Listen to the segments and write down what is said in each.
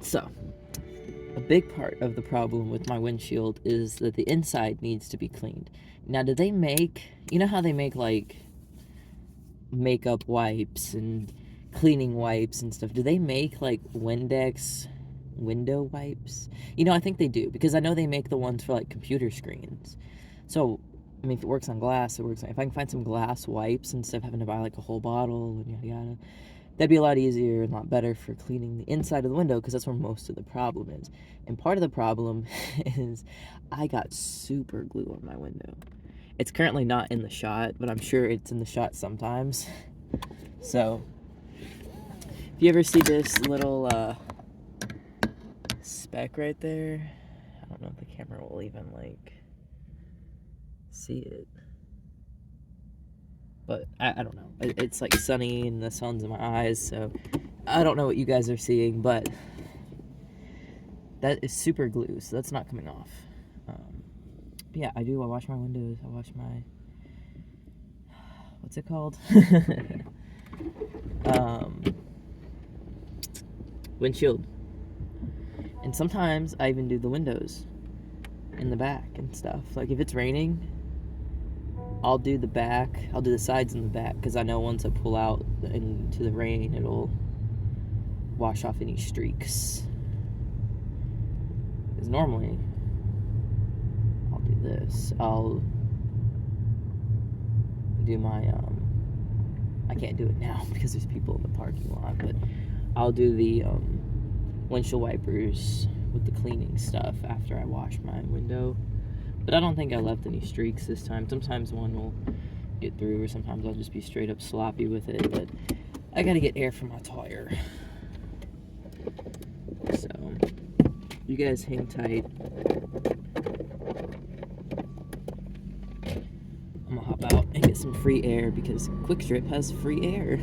So, a big part of the problem with my windshield is that the inside needs to be cleaned. Now, do they make, you know how they make like makeup wipes and cleaning wipes and stuff? Do they make like Windex window wipes? I think they do, because I know they make the ones for like computer screens. So, I mean, if it works on glass, it works on, if I can find some glass wipes instead of having to buy like a whole bottle and yada yada, that'd be a lot easier and a lot better for cleaning the inside of the window, because that's where most of the problem is. And part of the problem is I got super glue on my window. It's currently not in the shot, but I'm sure it's in the shot sometimes. So, if you ever see this little speck right there, I don't know if the camera will even like see it, but I don't know. It's like sunny and the sun's in my eyes, so I don't know what you guys are seeing, but that is super glue, so that's not coming off. But yeah, I wash my windows, I wash my, what's it called? Windshield. And sometimes I even do the windows in the back and stuff. Like if it's raining, I'll do the back, I'll do the sides and the back, because I know once I pull out into the rain, it'll wash off any streaks. Because normally, I'll do this. I'll do my, I can't do it now because there's people in the parking lot, but I'll do the windshield wipers with the cleaning stuff after I wash my window. But I don't think I left any streaks this time. Sometimes one will get through, or sometimes I'll just be straight up sloppy with it, but I gotta get air from my tire. So, you guys hang tight. I'm gonna hop out and get some free air, because Quick Trip has free air.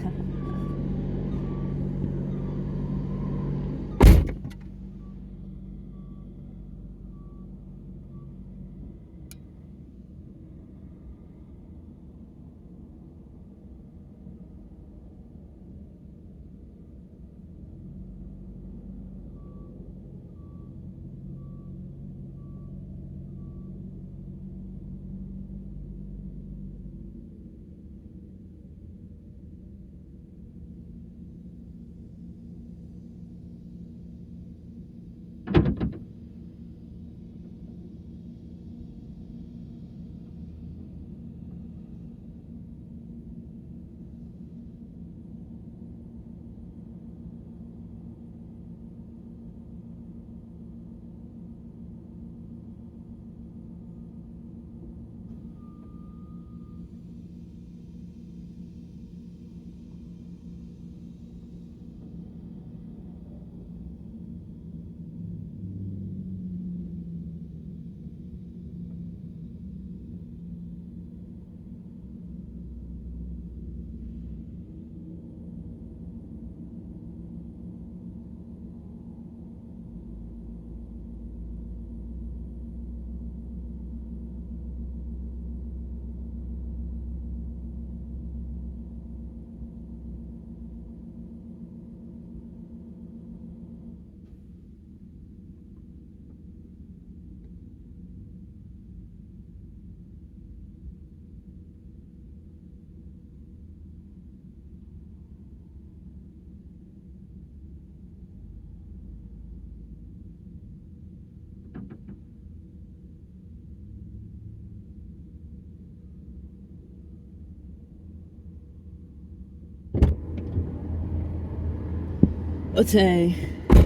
Okay,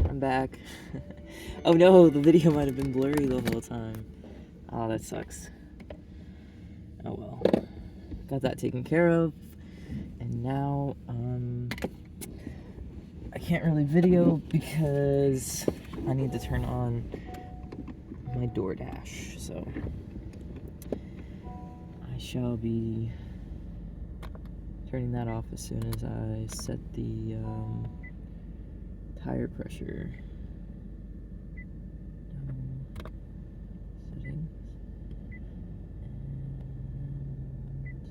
I'm back. Oh no, the video might have been blurry the whole time. Oh, that sucks. Oh well. Got that taken care of. And now, I can't really video because I need to turn on my DoorDash, so I shall be turning that off as soon as I set the, tire pressure. Settings. And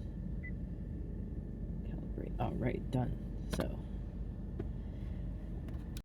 calibrate. Alright, done. So